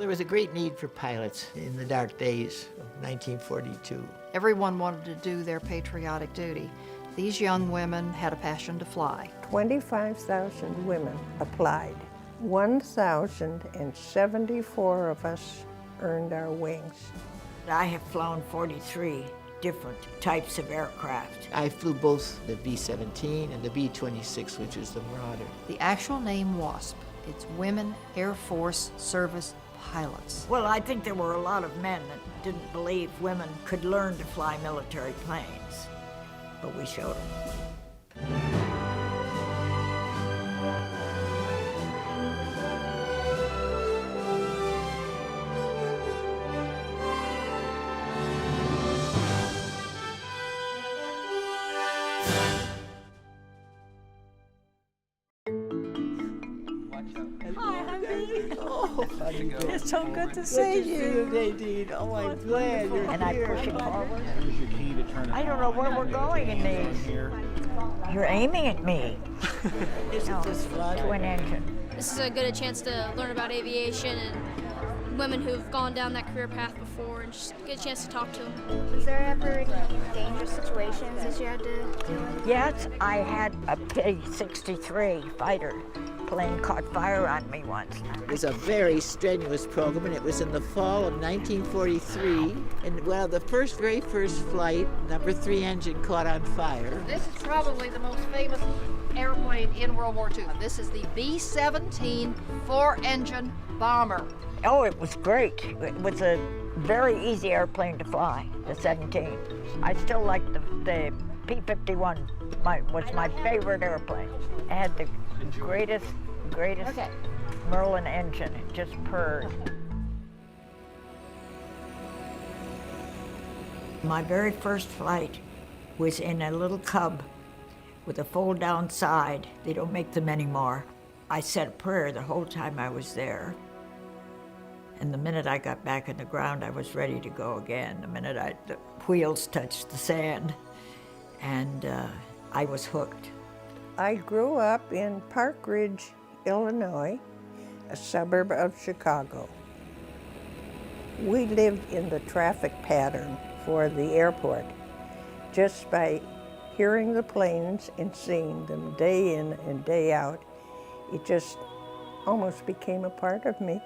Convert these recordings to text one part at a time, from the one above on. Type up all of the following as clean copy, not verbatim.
There was a great need for pilots in the dark days of 1942. Everyone wanted to do their patriotic duty. These young women had a passion to fly. 25,000 women applied. 1,074 of us earned our wings. I have flown 43 different types of aircraft. I flew both the B-17 and the B-26, which is the Marauder. The actual name WASP, it's Women Air Force Service Pilots. Well, I think there were a lot of men that didn't believe women could learn to fly military planes, but we showed them. It's so good to see you. Nadine. Oh, I'm glad you're And I push it forward. I don't know where we're going in these. You're aiming at me. Isn't this fun? Twin engine. This is a good chance to learn about aviation and women who've gone down that career path before and just get a chance to talk to them. Was there ever any dangerous situations that you had to deal with? Yes, I had a P-63 fighter plane caught fire on me once. It was a very strenuous program, and it was in the fall of 1943. And well, the very first flight, number 3 engine caught on fire. This is probably the most famous airplane in World War II. This is the B-17 4-engine bomber. Oh, it was great. It was a very easy airplane to fly, the 17. I still like the P-51, was my favorite airplane. It had the greatest Merlin engine. It just purred. My very first flight was in a little Cub with a fold-down side. They don't make them anymore. I said a prayer the whole time I was there. And the minute I got back in the ground, I was ready to go again. The minute the wheels touched the sand, and I was hooked. I grew up in Park Ridge, Illinois, a suburb of Chicago. We lived in the traffic pattern for the airport just by hearing the planes and seeing them day in and day out. It just almost became a part of me.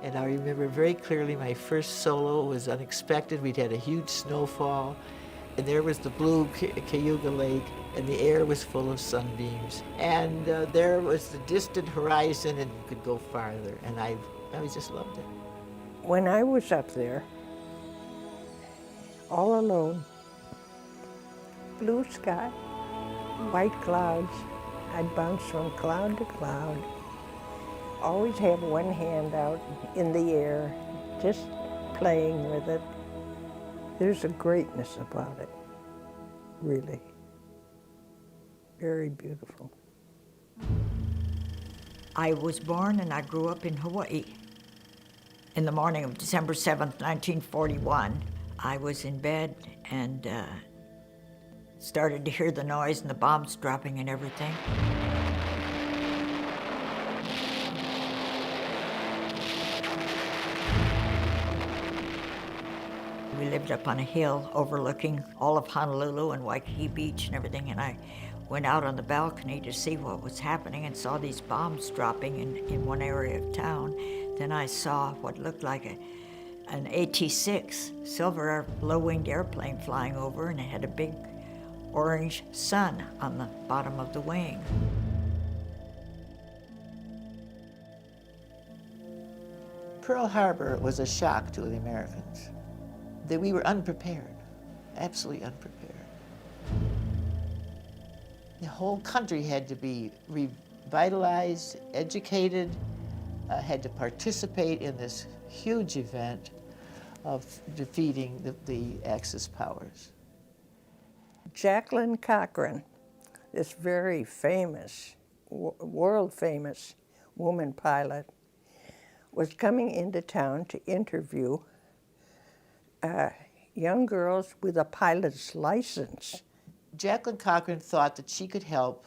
And I remember very clearly my first solo was unexpected. We'd had a huge snowfall, and there was the blue Cayuga Lake, and the air was full of sunbeams. And there was the distant horizon, and you could go farther, and I just loved it. When I was up there, all alone, blue sky, white clouds, I'd bounce from cloud to cloud. Always have one hand out in the air, just playing with it. There's a greatness about it, really. Very beautiful. I was born and I grew up in Hawaii. In the morning of December 7th, 1941, I was in bed and started to hear the noise and the bombs dropping and everything. We lived up on a hill overlooking all of Honolulu and Waikiki Beach and everything, and I went out on the balcony to see what was happening and saw these bombs dropping in one area of town. Then I saw what looked like an AT-6, silver low-winged airplane flying over, and it had a big orange sun on the bottom of the wing. Pearl Harbor was a shock to the Americans. That we were unprepared, absolutely unprepared. The whole country had to be revitalized, educated, had to participate in this huge event of defeating the Axis powers. Jacqueline Cochran, this very famous, world-famous woman pilot, was coming into town to interview young girls with a pilot's license. Jacqueline Cochran thought that she could help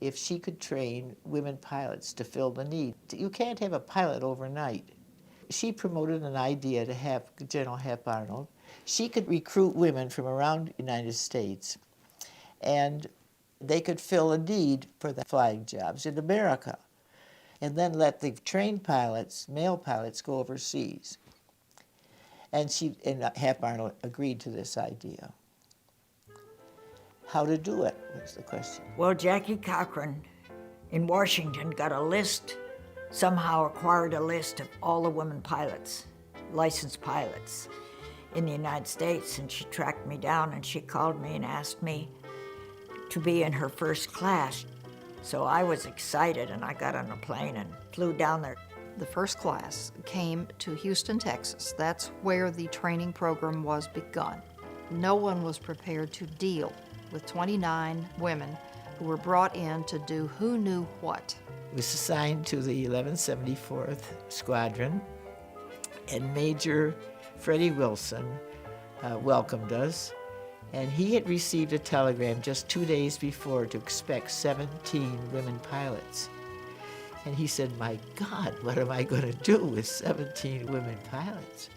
if she could train women pilots to fill the need. You can't have a pilot overnight. She promoted an idea to have General Hap Arnold. She could recruit women from around the United States, and they could fill a need for the flying jobs in America, and then let the trained pilots, male pilots, go overseas. And Hap Arnold agreed to this idea. How to do it was the question. Well, Jackie Cochran in Washington got a list, somehow acquired a list of all the women pilots, licensed pilots in the United States, and she tracked me down and she called me and asked me to be in her first class. So I was excited and I got on a plane and flew down there. The first class came to Houston, Texas. That's where the training program was begun. No one was prepared to deal with 29 women who were brought in to do who knew what. It was assigned to the 1174th Squadron, and Major Freddie Wilson welcomed us, and he had received a telegram just 2 days before to expect 17 women pilots. And he said, "My God, what am I going to do with 17 women pilots?"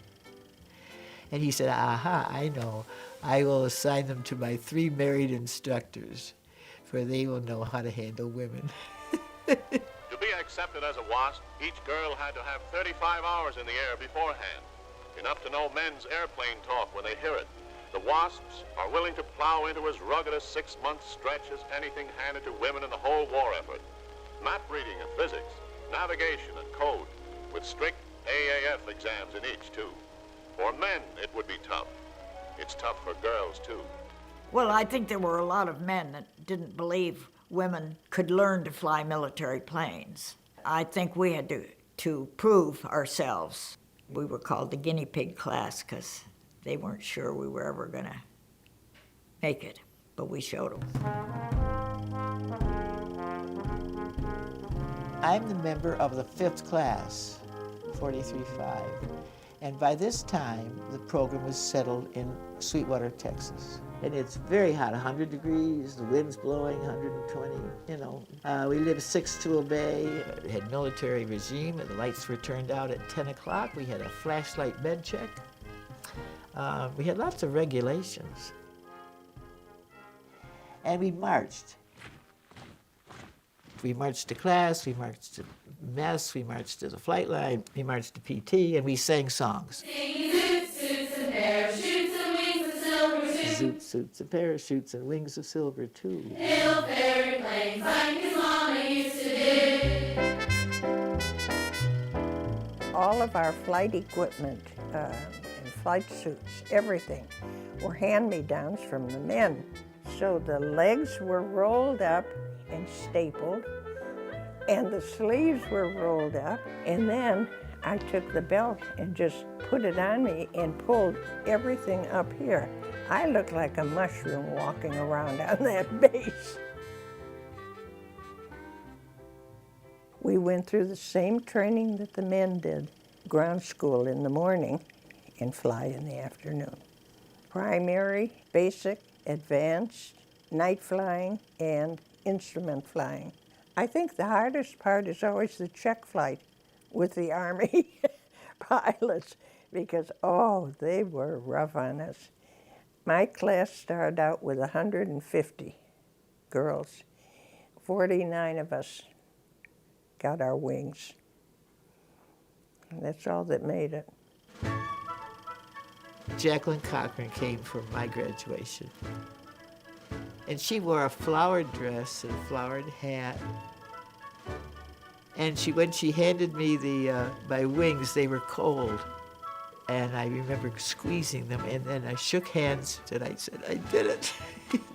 And he said, "Aha, I know. I will assign them to my 3 married instructors, for they will know how to handle women." To be accepted as a WASP, each girl had to have 35 hours in the air beforehand, enough to know men's airplane talk when they hear it. The WASPs are willing to plow into as rugged a 6-month stretch as anything handed to women in the whole war effort. Map reading and physics, navigation and code, with strict AAF exams in each, too. For men, it would be tough. It's tough for girls, too. Well, I think there were a lot of men that didn't believe women could learn to fly military planes. I think we had to prove ourselves. We were called the guinea pig class because they weren't sure we were ever going to make it, but we showed them. I'm the member of the 5th class, 43-5, and by this time, the program was settled in Sweetwater, Texas. And it's very hot, 100 degrees, the wind's blowing, 120, you know. We lived 6 to a bay, it had military regime, and the lights were turned out at 10 o'clock. We had a flashlight med check. We had lots of regulations. And we marched. We marched to class, we marched to mess, we marched to the flight line, we marched to PT, and we sang songs. Zoot suits and parachutes and wings of silver too. Little fairy planes like his mama used to do. All of our flight equipment and flight suits, everything, were hand-me-downs from the men. So the legs were rolled up and stapled, and the sleeves were rolled up, and then I took the belt and just put it on me and pulled everything up here. I looked like a mushroom walking around on that base. We went through the same training that the men did. Ground school in the morning and fly in the afternoon. Primary, basic, advanced, night flying, and instrument flying. I think the hardest part is always the check flight with the Army pilots because, oh, they were rough on us. My class started out with 150 girls. 49 of us got our wings. And that's all that made it. Jacqueline Cochran came for my graduation. And she wore a flowered dress and a flowered hat. And when she handed me my wings, they were cold. And I remember squeezing them, and then I shook hands, and I said, "I did it."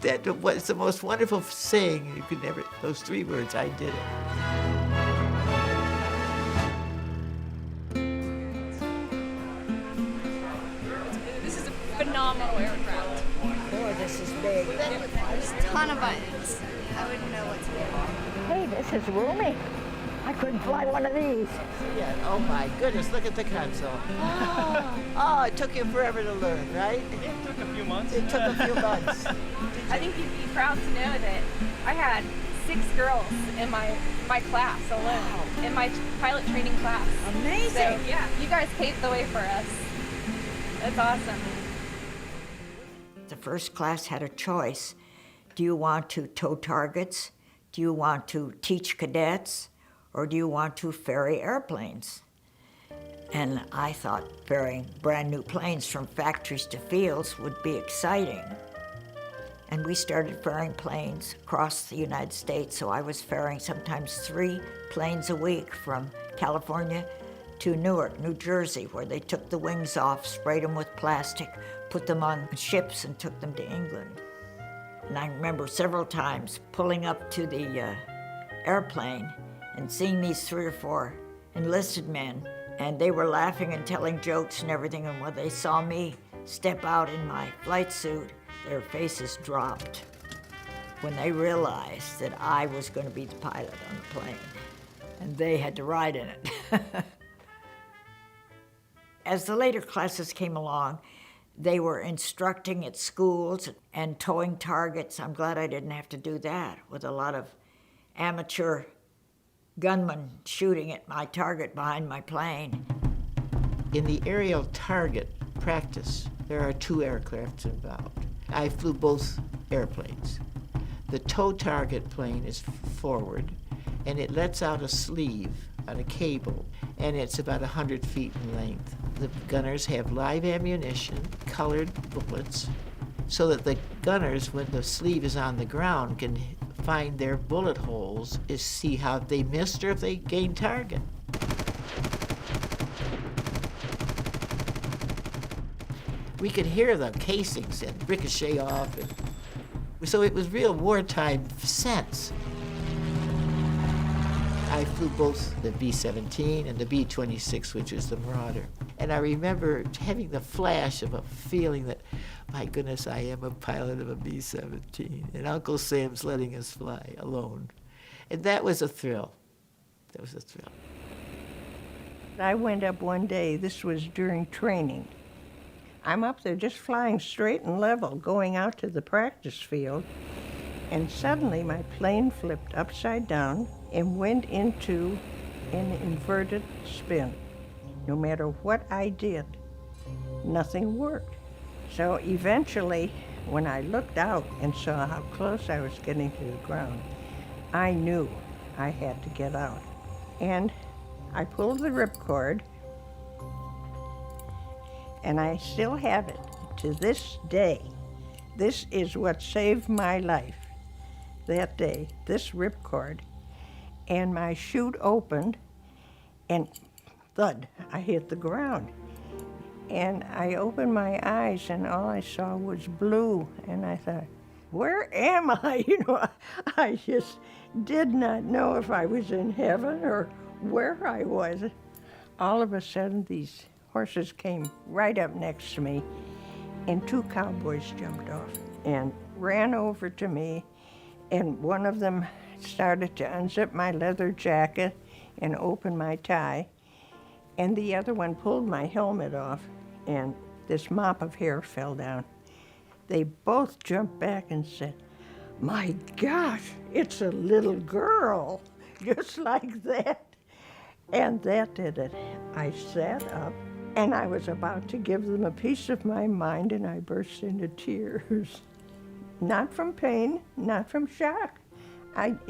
That was the most wonderful saying. You could never, those 3 words, "I did it." This is a phenomenal aircraft. Boy, this is big. There's a ton of buttons. I wouldn't know what to do. Hey, this is roomy. I couldn't fly one of these. Yeah. Oh my goodness, look at the console. Oh, it took you forever to learn, right? It took a few months. It took a few months. I think you'd be proud to know that I had 6 girls in my class alone, in my pilot training class. Amazing. So yeah, you guys paved the way for us. That's awesome. The first class had a choice. Do you want to tow targets? Do you want to teach cadets? Or do you want to ferry airplanes? And I thought ferrying brand new planes from factories to fields would be exciting. And we started ferrying planes across the United States, so I was ferrying sometimes 3 planes a week from California to Newark, New Jersey, where they took the wings off, sprayed them with plastic, put them on ships and took them to England. And I remember several times pulling up to the airplane and seeing these 3 or 4 enlisted men, and they were laughing and telling jokes and everything, and when they saw me step out in my flight suit, their faces dropped when they realized that I was going to be the pilot on the plane, and they had to ride in it. As the later classes came along, they were instructing at schools and towing targets. I'm glad I didn't have to do that with a lot of amateur gunmen shooting at my target behind my plane. In the aerial target practice, there are 2 aircraft involved. I flew both airplanes. The tow target plane is forward, and it lets out a sleeve on a cable, and it's about 100 feet in length. The gunners have live ammunition, colored bullets, so that the gunners, when the sleeve is on the ground, can find their bullet holes, is see how they missed or if they gained target. We could hear the casings and ricochet off, and so it was real wartime sense. I flew both the B-17 and the B-26, which is the Marauder. And I remember having the flash of a feeling that, my goodness, I am a pilot of a B-17, and Uncle Sam's letting us fly alone. And that was a thrill. That was a thrill. I went up one day, this was during training. I'm up there just flying straight and level, going out to the practice field, and suddenly my plane flipped upside down and went into an inverted spin. No matter what I did, nothing worked. So eventually, when I looked out and saw how close I was getting to the ground, I knew I had to get out. And I pulled the ripcord, and I still have it to this day. This is what saved my life that day, this ripcord. And my chute opened, and thud, I hit the ground. And I opened my eyes, and all I saw was blue. And I thought, where am I? You know, I just did not know if I was in heaven or where I was. All of a sudden, these horses came right up next to me, and 2 cowboys jumped off and ran over to me, and one of them started to unzip my leather jacket and open my tie, and the other one pulled my helmet off, and this mop of hair fell down. They both jumped back and said, "My gosh, it's a little girl," just like that. And that did it. I sat up, and I was about to give them a piece of my mind, and I burst into tears. Not from pain, not from shock.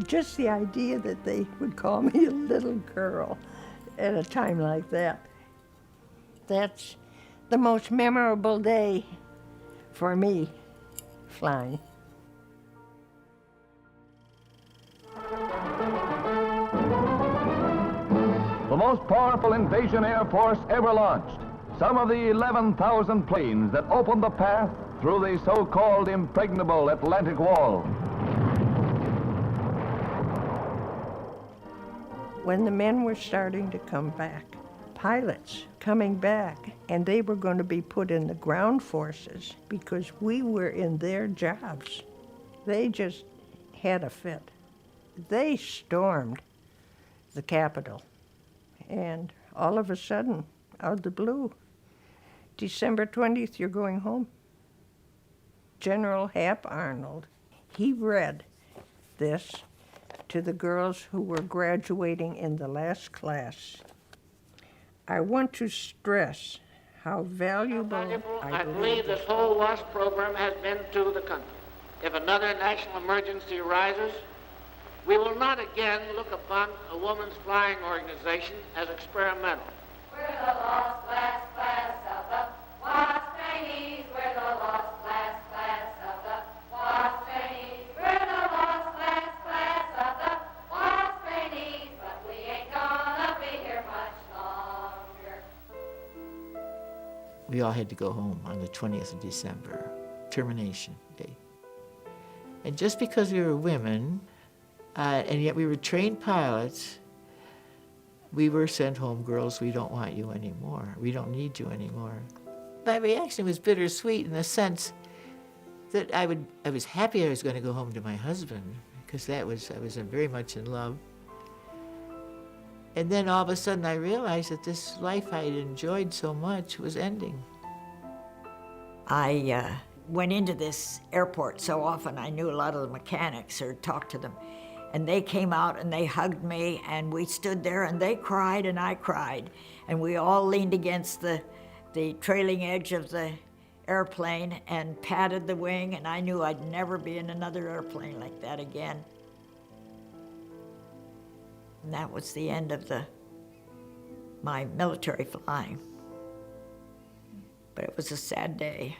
Just the idea that they would call me a little girl at a time like that. That's the most memorable day for me, flying. The most powerful invasion air force ever launched. Some of the 11,000 planes that opened the path through the so-called impregnable Atlantic Wall. When the men were starting to come back, pilots coming back, and they were going to be put in the ground forces because we were in their jobs. They just had a fit. They stormed the Capitol, and all of a sudden, out of the blue, December 20th, you're going home. General Hap Arnold, he read this to the girls who were graduating in the last class. I want to stress how valuable I believe this whole WASP program has been to the country. If another national emergency arises, we will not again look upon a women's flying organization as experimental. We're the lost last class of the WASP trainees. We're the lost last class of the WASP trainees. We're the lost last class of the WASP trainees. But we ain't gonna be here much longer. We all had to go home on the 20th of December, termination day. And just because we were women, and yet we were trained pilots, we were sent home. Girls, we don't want you anymore. We don't need you anymore. My reaction was bittersweet in the sense that I was happy I was going to go home to my husband, because I was very much in love. And then all of a sudden I realized that this life I had enjoyed so much was ending. I went into this airport so often, I knew a lot of the mechanics or talked to them. And they came out and they hugged me, and we stood there and they cried and I cried. And we all leaned against the trailing edge of the airplane and patted the wing, and I knew I'd never be in another airplane like that again. And that was the end of my military flying. But it was a sad day.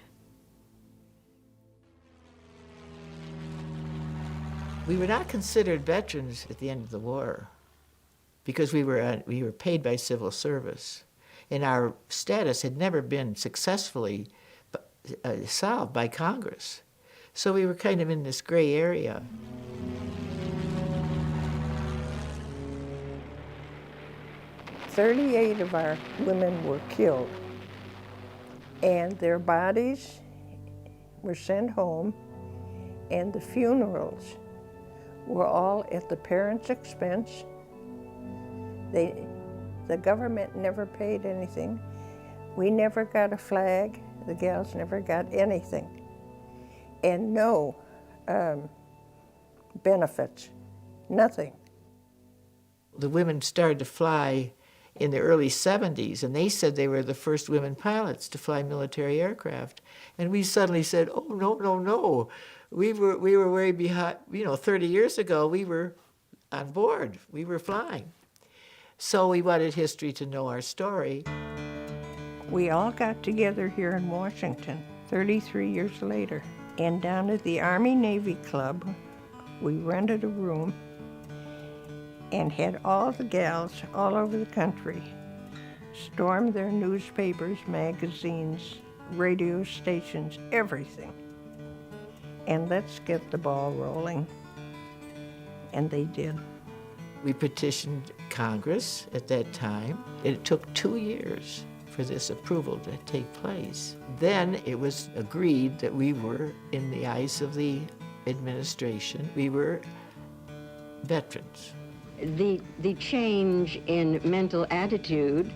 We were not considered veterans at the end of the war because we were paid by civil service, and our status had never been successfully solved by Congress. So we were kind of in this gray area. "38 of our women were killed, and their bodies were sent home, and the funerals were all at the parents' expense. The government never paid anything. We never got a flag. The gals never got anything. And no benefits, nothing." The women started to fly in the early 70s, and they said they were the first women pilots to fly military aircraft. And we suddenly said, oh, no, no, no. We were way behind. 30 years ago, we were on board. We were flying. So we wanted history to know our story. We all got together here in Washington 33 years later, and down at the Army-Navy Club, we rented a room and had all the gals all over the country storm their newspapers, magazines, radio stations, everything. And let's get the ball rolling. And they did. We petitioned Congress at that time, and it took 2 years for this approval to take place. Then it was agreed that we were, in the eyes of the administration, we were veterans. The change in mental attitude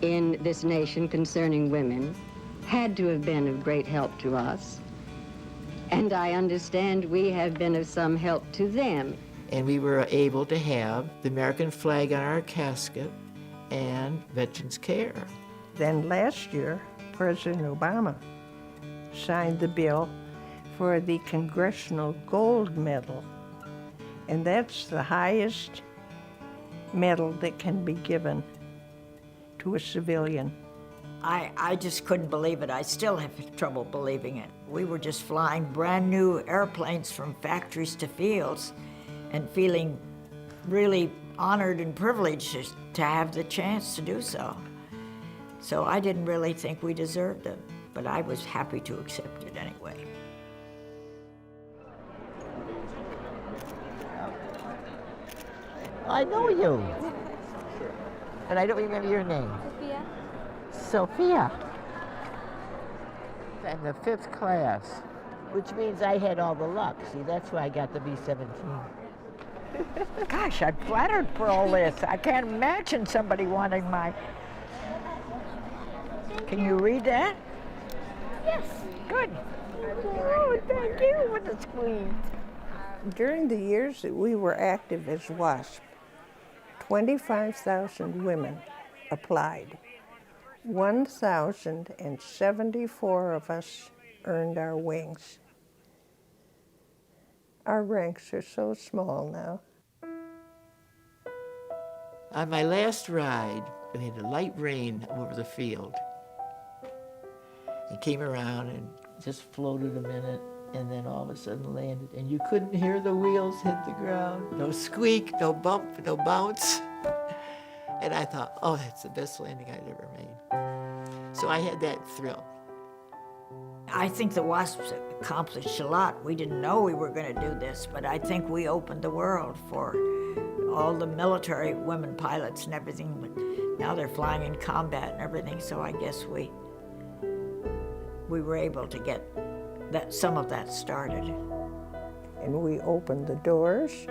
in this nation concerning women had to have been of great help to us. And I understand we have been of some help to them. And we were able to have the American flag on our casket and Veterans Care. Then last year, President Obama signed the bill for the Congressional Gold Medal. And that's the highest medal that can be given to a civilian. I just couldn't believe it. I still have trouble believing it. We were just flying brand new airplanes from factories to fields and feeling really honored and privileged to have the chance to do so. So I didn't really think we deserved it, but I was happy to accept it anyway. I know you. And I don't remember your name. Sophia. And the 5th class, which means I had all the luck. See, that's why I got the B-17. Gosh, I'm flattered for all this. I can't imagine somebody wanting my... Can you read that? Yes. Good. Oh, thank you for the squeeze. During the years that we were active as WASP, 25,000 women applied. 1,074 of us earned our wings. Our ranks are so small now. On my last ride, we had a light rain over the field. It came around and just floated a minute, and then all of a sudden landed, and you couldn't hear the wheels hit the ground. No squeak, no bump, no bounce. And I thought, oh, that's the best landing I'd ever made. So I had that thrill. I think the WASPs accomplished a lot. We didn't know we were going to do this, but I think we opened the world for all the military women pilots and everything. But now they're flying in combat and everything, so I guess we were able to get some of that started. And we opened the doors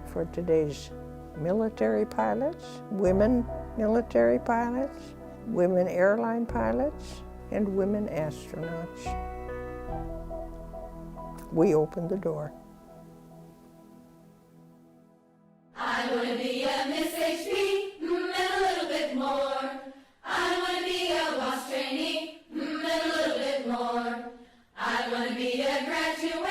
for today's military pilots, women military pilots, women airline pilots, and women astronauts. We opened the door. I want to be a Miss HP, and a little bit more. I want to be a WASP trainee, and a little bit more. I want to be a graduate.